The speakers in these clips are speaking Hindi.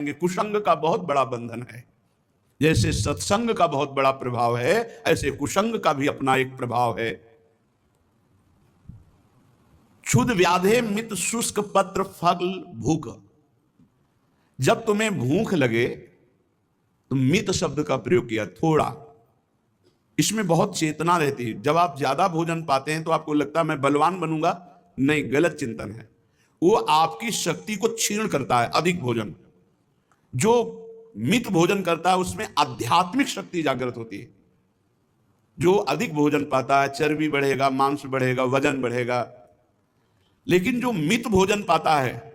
कुसंग का बहुत बड़ा बंधन है। जैसे सत्संग का बहुत बड़ा प्रभाव है, ऐसे कुसंग का भी अपना एक प्रभाव है। क्षुध व्याधे मित शुष्क पत्र फल भूख। जब तुम्हें भूख लगे तो मित शब्द का प्रयोग किया, थोड़ा। इसमें बहुत चेतना रहती है। जब आप ज्यादा भोजन पाते हैं तो आपको लगता है मैं बलवान बनूंगा, नहीं, गलत चिंतन है। वो आपकी शक्ति को क्षीण करता है अधिक भोजन। जो मित भोजन करता है उसमें आध्यात्मिक शक्ति जागृत होती है। जो अधिक भोजन पाता है चर्बी बढ़ेगा, मांस बढ़ेगा, वजन बढ़ेगा। लेकिन जो मित भोजन पाता है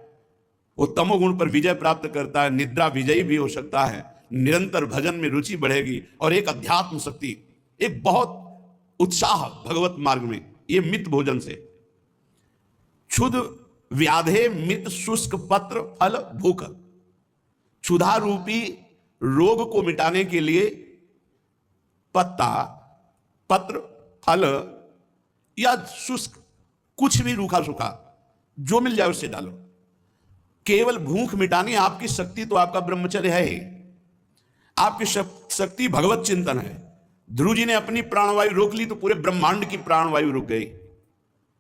वो तमोगुण पर विजय प्राप्त करता है, निद्रा विजयी भी हो सकता है, निरंतर भजन में रुचि बढ़ेगी और एक अध्यात्म शक्ति, एक बहुत उत्साह भगवत मार्ग में, ये मित भोजन से। क्षुध व्याधे मित शुष्क पत्र फल भूख। क्षुधा रूपी रोग को मिटाने के लिए पत्ता, पत्र, फल या शुष्क, कुछ भी रूखा सूखा जो मिल जाए उससे डालो। केवल भूख मिटानी आपकी शक्ति तो आपका ब्रह्मचर्य है ही। आपकी शक्ति भगवत चिंतन है। ध्रुव जी ने अपनी प्राणवायु रोक ली तो पूरे ब्रह्मांड की प्राणवायु रुक गई।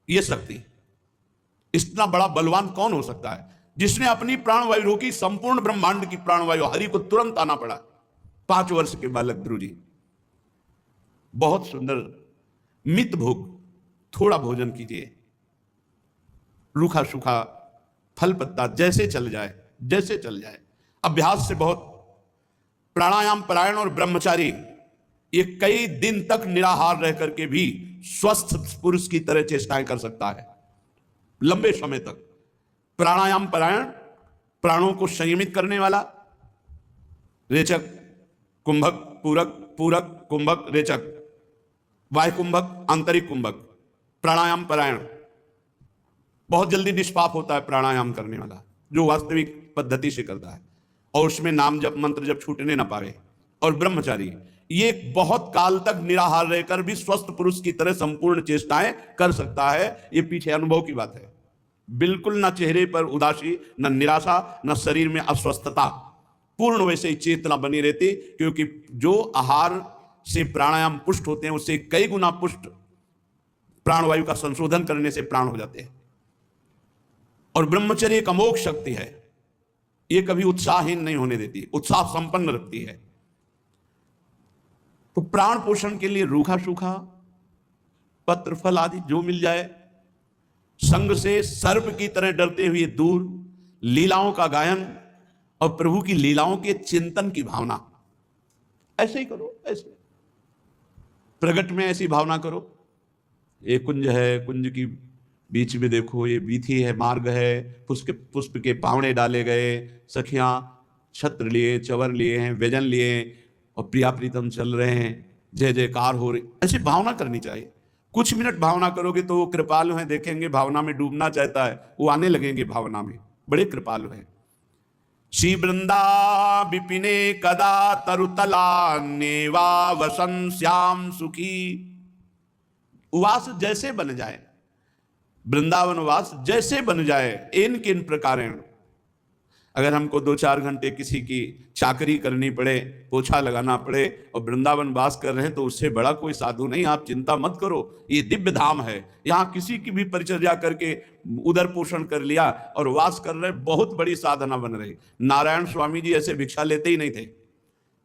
यह शक्ति, इतना बड़ा बलवान कौन हो सकता है जिसने अपनी प्राणवायु रोकी? संपूर्ण ब्रह्मांड की प्राणवायु, हरि को तुरंत आना पड़ा। 5 वर्ष के बालक ध्रुव जी। बहुत सुंदर मित भोग, थोड़ा भोजन कीजिए, रूखा सूखा फल पत्ता जैसे चल जाए, जैसे चल जाए। अभ्यास से बहुत। प्राणायाम परायण और ब्रह्मचारी ये कई दिन तक निराहार रह करके भी स्वस्थ पुरुष की तरह चेष्टाएं कर सकता है लंबे समय तक। प्राणायाम परायण, प्राणों को संयमित करने वाला, रेचक, कुंभक, पूरक, पूरक, कुंभक, रेचक, वायु कुंभक, आंतरिक कुंभक, प्राणायाम परायण। बहुत जल्दी निष्पाप होता है प्राणायाम करने वाला, जो वास्तविक पद्धति से करता है और उसमें नाम जप मंत्र जब छूटने ना पावे। और ब्रह्मचारी ये बहुत काल तक निराहार रहकर भी स्वस्थ पुरुष की तरह संपूर्ण चेष्टाएं कर सकता है। ये पीछे अनुभव की बात है। बिल्कुल ना चेहरे पर उदासी, न निराशा, न शरीर में अस्वस्थता, पूर्ण वैसे ही चेतना बनी रहती। क्योंकि जो आहार से प्राणायाम पुष्ट होते हैं उससे कई गुना पुष्ट प्राणवायु का संशोधन करने से प्राण हो जाते हैं। और ब्रह्मचर्य एक अमोघ शक्ति है। ये कभी उत्साहहीन नहीं होने देती, उत्साह संपन्न रखती है। तो प्राण पोषण के लिए रूखा सूखा पत्र फल आदि जो मिल जाए, संग से सर्प की तरह डरते हुए दूर, लीलाओं का गायन और प्रभु की लीलाओं के चिंतन की भावना, ऐसे ही करो। ऐसे प्रगट में ऐसी भावना करो। ये कुंज है, कुंज की बीच में देखो ये वीथी है, मार्ग है, पुष्प के पावड़े डाले गए, सखियां छत्र लिए, चवर लिए हैं, व्यजन लिए और प्रिया प्रीतम चल रहे हैं, जय जयकार हो रही। ऐसी भावना करनी चाहिए। कुछ मिनट भावना करोगे तो वो कृपालु हैं, देखेंगे भावना में डूबना चाहता है, वो आने लगेंगे भावना में, बड़े कृपालु हैं। श्री वृंदा विपिने कदा तरुतला नेवा वसन श्याम सुखी। उवास जैसे बन जाए, वृंदावन वास जैसे बन जाए, इन किन प्रकारेण। अगर हमको 2-4 घंटे किसी की चाकरी करनी पड़े, पोछा लगाना पड़े और वृंदावन वास कर रहे हैं तो उससे बड़ा कोई साधु नहीं। आप चिंता मत करो, ये दिव्य धाम है। यहाँ किसी की भी परिचर्या करके उदर पोषण कर लिया और वास कर रहे, बहुत बड़ी साधना बन रही। नारायण स्वामी जी ऐसे भिक्षा लेते ही नहीं थे।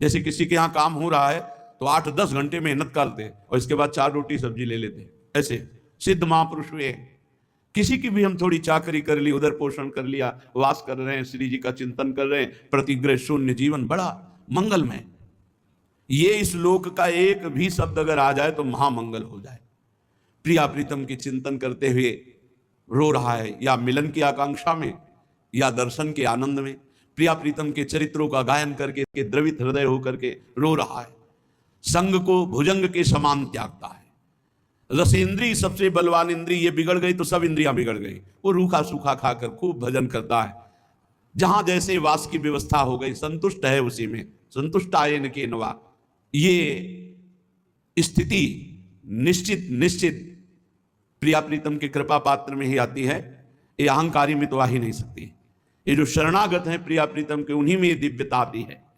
जैसे किसी के यहाँ काम हो रहा है तो 8-10 घंटे मेहनत करते और इसके बाद 4 रोटी सब्जी ले लेते। ऐसे सिद्ध महापुरुष हुए। किसी की भी हम थोड़ी चाकरी कर ली, उधर पोषण कर लिया, वास कर रहे हैं, श्री जी का चिंतन कर रहे हैं, प्रतिग्रह शून्य जीवन, बड़ा मंगलमय। ये इस लोक का एक भी शब्द अगर आ जाए तो महामंगल हो जाए। प्रिया प्रीतम की चिंतन करते हुए रो रहा है, या मिलन की आकांक्षा में या दर्शन के आनंद में, प्रिया प्रीतम के चरित्रों का गायन करके द्रवित हृदय होकर के रो रहा है। संग को भुजंग के समान त्यागता है। रसेंद्री सबसे बलवान इंद्री, ये बिगड़ गई तो सब इंद्रियां बिगड़ गई। वो रूखा सूखा खाकर खूब भजन करता है। जहां जैसे वास की व्यवस्था हो गई, संतुष्ट है उसी में। संतुष्ट आये न के नवा, ये स्थिति निश्चित प्रिया प्रीतम के कृपा पात्र में ही आती है। ये अहंकारी में तो आ ही नहीं सकती। ये जो शरणागत हैं प्रिया प्रीतम के, उन्हीं में ये दिव्यता आती है।